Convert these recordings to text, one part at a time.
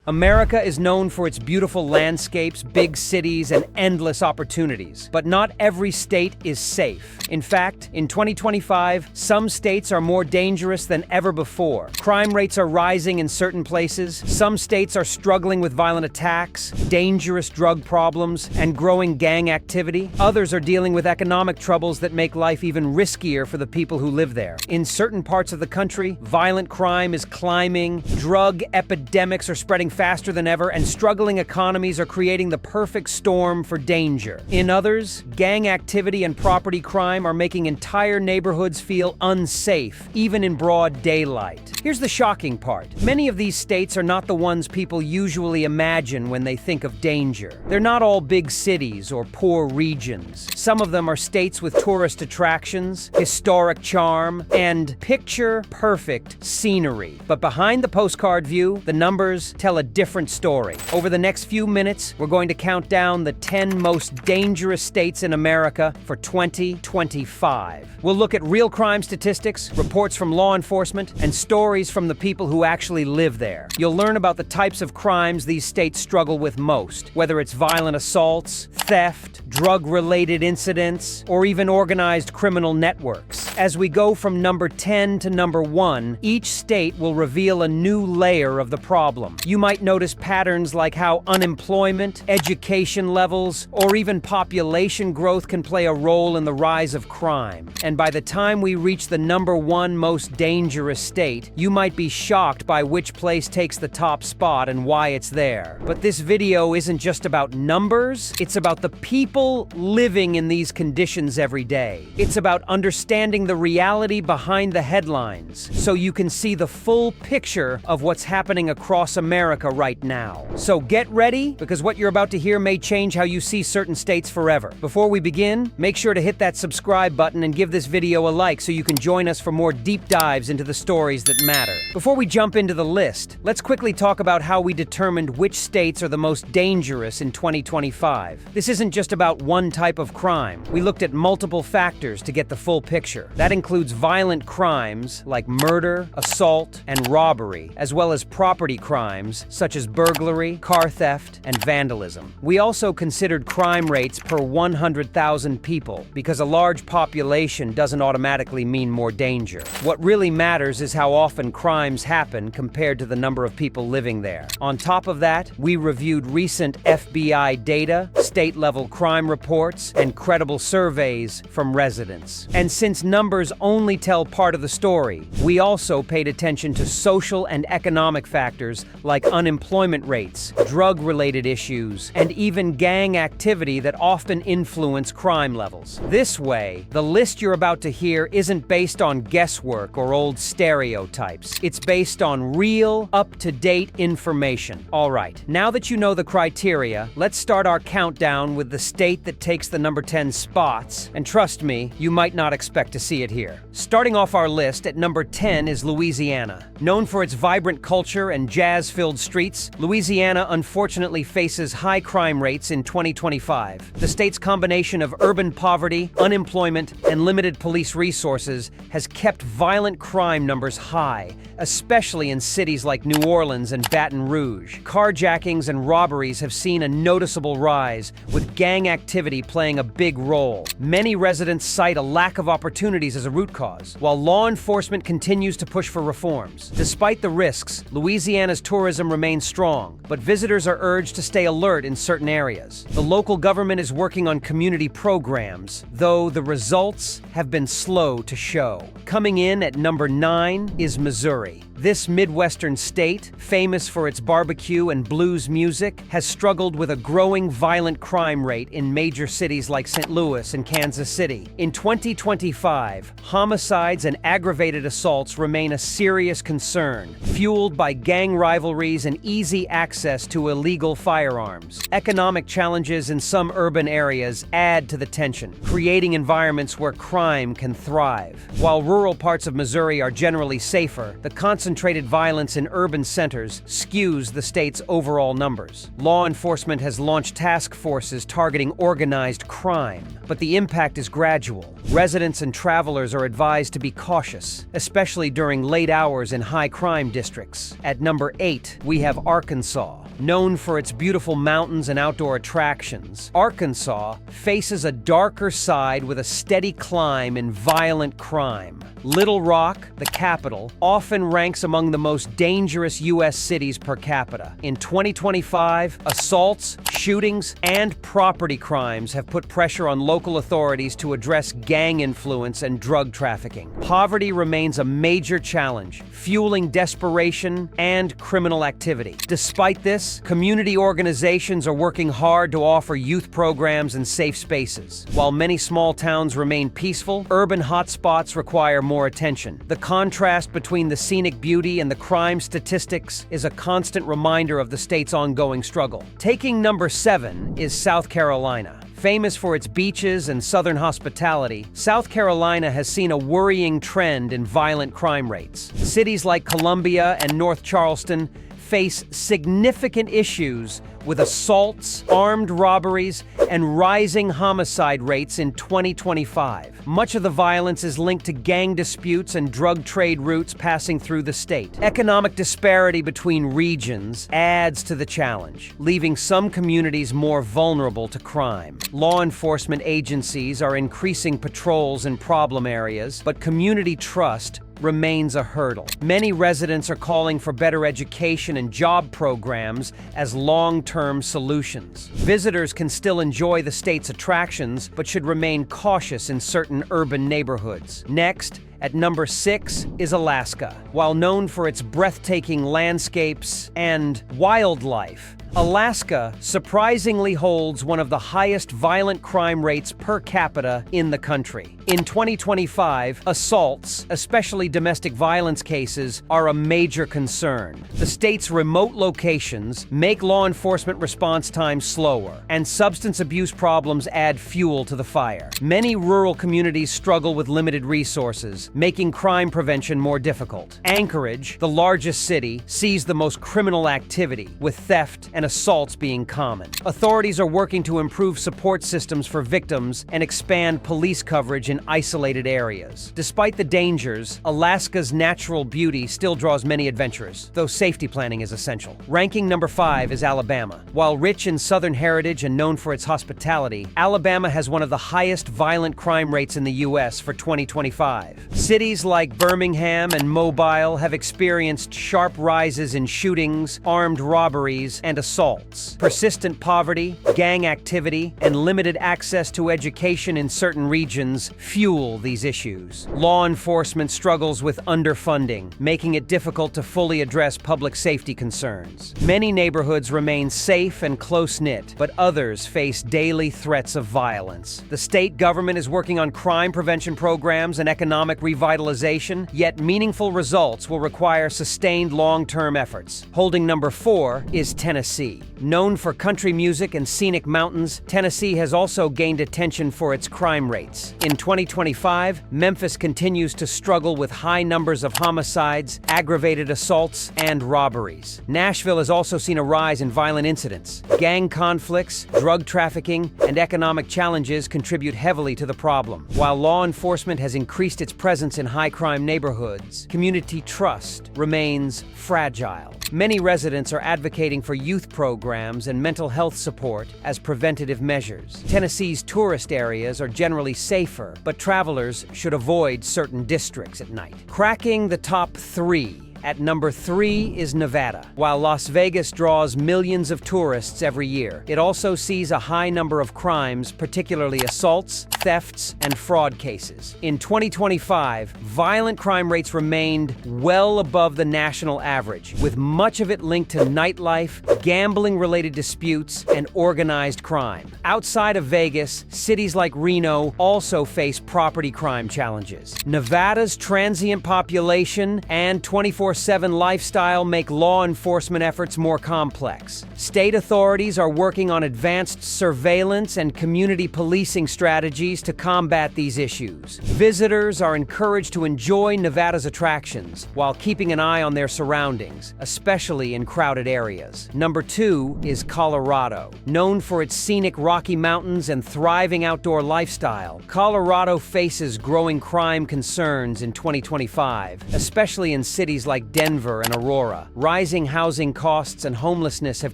America is known for its beautiful landscapes, big cities, and endless opportunities. But not every state is safe. In fact, in 2025, some states are more dangerous than ever before. Crime rates are rising in certain places. Some states are struggling with violent attacks, dangerous drug problems, and growing gang activity. Others are dealing with economic troubles that make life even riskier for the people who live there. In certain parts of the country, violent crime is climbing, drug epidemics are spreading faster than ever, and struggling economies are creating the perfect storm for danger. In others, gang activity and property crime are making entire neighborhoods feel unsafe, even in broad daylight. Here's the shocking part. Many of these states are not the ones people usually imagine when they think of danger. They're not all big cities or poor regions. Some of them are states with tourist attractions, historic charm, and picture-perfect scenery. But behind the postcard view, the numbers tell a different story. Over the next few minutes, we're going to count down the 10 most dangerous states in America for 2025. We'll look at real crime statistics, reports from law enforcement, and stories from the people who actually live there. You'll learn about the types of crimes these states struggle with most, whether it's violent assaults, theft, drug-related incidents, or even organized criminal networks. As we go from number 10 to number 1, each state will reveal a new layer of the problem. You might notice patterns like how unemployment, education levels, or even population growth can play a role in the rise of crime. And by the time we reach the number 1 most dangerous state, you might be shocked by which place takes the top spot and why it's there. But this video isn't just about numbers, it's about the people living in these conditions every day. It's about understanding the reality behind the headlines, so you can see the full picture of what's happening across America right now. So get ready, because what you're about to hear may change how you see certain states forever. Before we begin, make sure to hit that subscribe button and give this video a like so you can join us for more deep dives into the stories that matter. Before we jump into the list, let's quickly talk about how we determined which states are the most dangerous in 2025. This isn't just about one type of crime. We looked at multiple factors to get the full picture. That includes violent crimes like murder, assault, and robbery, as well as property crimes such as burglary, car theft, and vandalism. We also considered crime rates per 100,000 people, because a large population doesn't automatically mean more danger. What really matters is how often crimes happen compared to the number of people living there. On top of that, we reviewed recent FBI data, state-level crime reports, and credible surveys from residents. And since numbers only tell part of the story, we also paid attention to social and economic factors like unemployment rates, drug-related issues, and even gang activity that often influence crime levels. This way, the list you're about to hear isn't based on guesswork or old stereotypes. It's based on real, up-to-date information. All right, now that you know the criteria, let's start our countdown with the state that takes the number 10 spots, and trust me, you might not expect to see it here. Starting off our list at number 10 is Louisiana. Known for its vibrant culture and jazz-filled streets, Louisiana unfortunately faces high crime rates in 2025. The state's combination of urban poverty, unemployment, and limited police resources has kept violent crime numbers high, especially in cities like New Orleans and Baton Rouge. Carjackings and robberies have seen a noticeable rise, with gang activity playing a big role. Many residents cite a lack of opportunities as a root cause, while law enforcement continues to push for reforms. Despite the risks, Louisiana's tourism remains strong, but visitors are urged to stay alert in certain areas. The local government is working on community programs, though the results have been slow to show. Coming in at number 9 is Missouri. This Midwestern state, famous for its barbecue and blues music, has struggled with a growing violent crime rate in major cities like St. Louis and Kansas City. In 2025, homicides and aggravated assaults remain a serious concern, fueled by gang rivalries and easy access to illegal firearms. Economic challenges in some urban areas add to the tension, creating environments where crime can thrive. While rural parts of Missouri are generally safer, the concentration concentrated violence in urban centers skews the state's overall numbers. Law enforcement has launched task forces targeting organized crime, but the impact is gradual. Residents and travelers are advised to be cautious, especially during late hours in high-crime districts. At number 8, we have Arkansas. Known for its beautiful mountains and outdoor attractions, Arkansas faces a darker side with a steady climb in violent crime. Little Rock, the capital, often ranks among the most dangerous U.S. cities per capita. In 2025, assaults, shootings, and property crimes have put pressure on local authorities to address gang influence and drug trafficking. Poverty remains a major challenge, fueling desperation and criminal activity. Despite this, community organizations are working hard to offer youth programs and safe spaces. While many small towns remain peaceful, urban hotspots require more attention. The contrast between the scenic beauty and the crime statistics is a constant reminder of the state's ongoing struggle. Taking number 7 is South Carolina. Famous for its beaches and southern hospitality, South Carolina has seen a worrying trend in violent crime rates. Cities like Columbia and North Charleston face significant issues with assaults, armed robberies, and rising homicide rates in 2025. Much of the violence is linked to gang disputes and drug trade routes passing through the state. Economic disparity between regions adds to the challenge, leaving some communities more vulnerable to crime. Law enforcement agencies are increasing patrols in problem areas, but community trust remains a hurdle. Many residents are calling for better education and job programs as long-term solutions. Visitors can still enjoy the state's attractions, but should remain cautious in certain urban neighborhoods. Next, at number 6 is Alaska. While known for its breathtaking landscapes and wildlife, Alaska surprisingly holds one of the highest violent crime rates per capita in the country. In 2025, assaults, especially domestic violence cases, are a major concern. The state's remote locations make law enforcement response times slower, and substance abuse problems add fuel to the fire. Many rural communities struggle with limited resources, making crime prevention more difficult. Anchorage, the largest city, sees the most criminal activity, with theft and assaults being common. Authorities are working to improve support systems for victims and expand police coverage in isolated areas. Despite the dangers, Alaska's natural beauty still draws many adventurers, though safety planning is essential. Ranking number 5 is Alabama. While rich in Southern heritage and known for its hospitality, Alabama has one of the highest violent crime rates in the U.S. for 2025. Cities like Birmingham and Mobile have experienced sharp rises in shootings, armed robberies, and assaults. Persistent poverty, gang activity, and limited access to education in certain regions fuel these issues. Law enforcement struggles with underfunding, making it difficult to fully address public safety concerns. Many neighborhoods remain safe and close-knit, but others face daily threats of violence. The state government is working on crime prevention programs and economic revitalization, yet meaningful results will require sustained long-term efforts. Holding number 4 is Tennessee. Known for country music and scenic mountains, Tennessee has also gained attention for its crime rates. In 2025, Memphis continues to struggle with high numbers of homicides, aggravated assaults, and robberies. Nashville has also seen a rise in violent incidents. Gang conflicts, drug trafficking, and economic challenges contribute heavily to the problem. While law enforcement has increased its presence in high-crime neighborhoods, community trust remains fragile. Many residents are advocating for youth programs and mental health support as preventative measures. Tennessee's tourist areas are generally safer, but travelers should avoid certain districts at night. Cracking the top 3. At number 3 is Nevada. While Las Vegas draws millions of tourists every year, it also sees a high number of crimes, particularly assaults, thefts, and fraud cases. In 2025, violent crime rates remained well above the national average, with much of it linked to nightlife, gambling-related disputes, and organized crime. Outside of Vegas, cities like Reno also face property crime challenges. Nevada's transient population and 24/7 24/7 lifestyle make law enforcement efforts more complex. State authorities are working on advanced surveillance and community policing strategies to combat these issues. Visitors are encouraged to enjoy Nevada's attractions while keeping an eye on their surroundings, especially in crowded areas. Number 2 is Colorado. Known for its scenic Rocky Mountains and thriving outdoor lifestyle, Colorado faces growing crime concerns in 2025, especially in cities like Denver and Aurora. Rising housing costs and homelessness have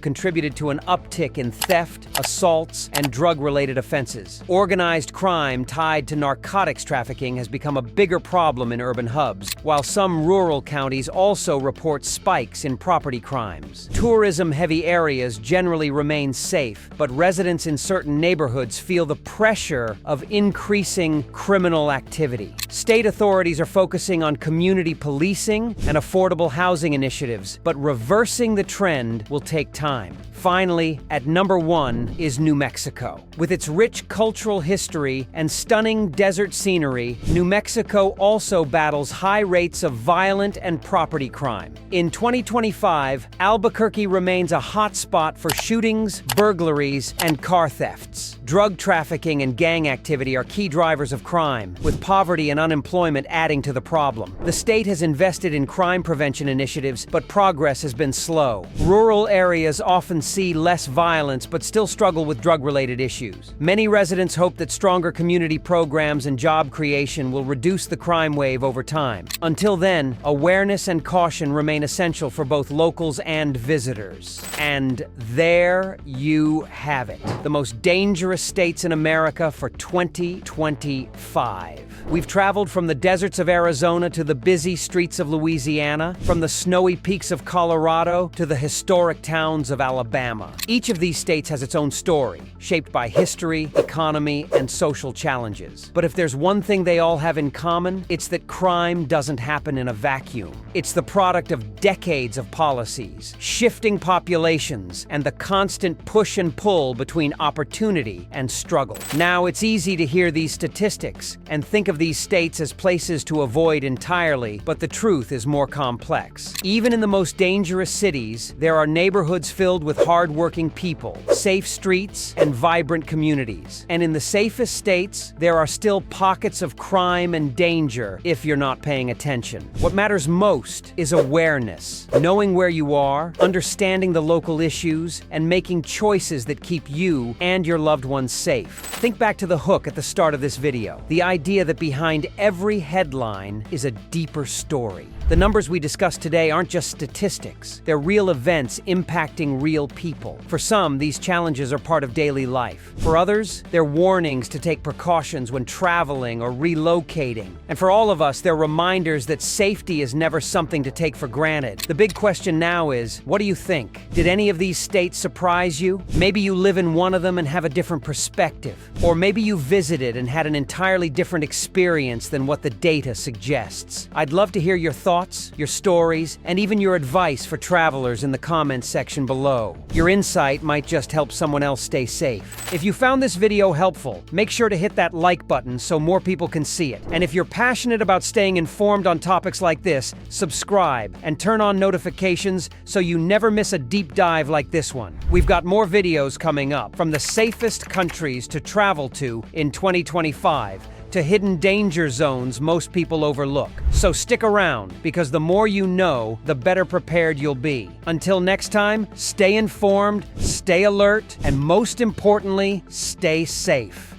contributed to an uptick in theft, assaults, and drug-related offenses. Organized crime tied to narcotics trafficking has become a bigger problem in urban hubs, while some rural counties also report spikes in property crimes. Tourism-heavy areas generally remain safe, but residents in certain neighborhoods feel the pressure of increasing criminal activity. State authorities are focusing on community policing and affordable housing initiatives, but reversing the trend will take time. Finally, at number 1 is New Mexico. With its rich cultural history and stunning desert scenery, New Mexico also battles high rates of violent and property crime. In 2025, Albuquerque remains a hotspot for shootings, burglaries, and car thefts. Drug trafficking and gang activity are key drivers of crime, with poverty and unemployment adding to the problem. The state has invested in crime prevention initiatives, but progress has been slow. Rural areas often see less violence but still struggle with drug-related issues. Many residents hope that stronger community programs and job creation will reduce the crime wave over time. Until then, awareness and caution remain essential for both locals and visitors. And there you have it, the most dangerous states in America for 2025. We've traveled from the deserts of Arizona to the busy streets of Louisiana, from the snowy peaks of Colorado to the historic towns of Alabama. Each of these states has its own story, shaped by history, economy, and social challenges. But if there's one thing they all have in common, it's that crime doesn't happen in a vacuum. It's the product of decades of policies, shifting populations, and the constant push and pull between opportunity and struggle. Now, it's easy to hear these statistics and think of these states as places to avoid entirely, but the truth is more complex. Even in the most dangerous cities, there are neighborhoods filled with hardworking people, safe streets, and vibrant communities. And in the safest states, there are still pockets of crime and danger if you're not paying attention. What matters most is awareness, knowing where you are, understanding the local issues, and making choices that keep you and your loved ones safe. Think back to the hook at the start of this video, the idea that behind every headline is a deeper story. The numbers we discussed today aren't just statistics. They're real events impacting real people. For some, these challenges are part of daily life. For others, they're warnings to take precautions when traveling or relocating. And for all of us, they're reminders that safety is never something to take for granted. The big question now is, what do you think? Did any of these states surprise you? Maybe you live in one of them and have a different perspective. Or maybe you visited and had an entirely different experience than what the data suggests. I'd love to hear your thoughts, your stories, and even your advice for travelers in the comments section below. Your insight might just help someone else stay safe. If you found this video helpful, make sure to hit that like button so more people can see it. And if you're passionate about staying informed on topics like this, subscribe and turn on notifications so you never miss a deep dive like this one. We've got more videos coming up, from the safest countries to travel to in 2025, to hidden danger zones most people overlook. So stick around, because the more you know, the better prepared you'll be. Until next time, stay informed, stay alert, and most importantly, stay safe.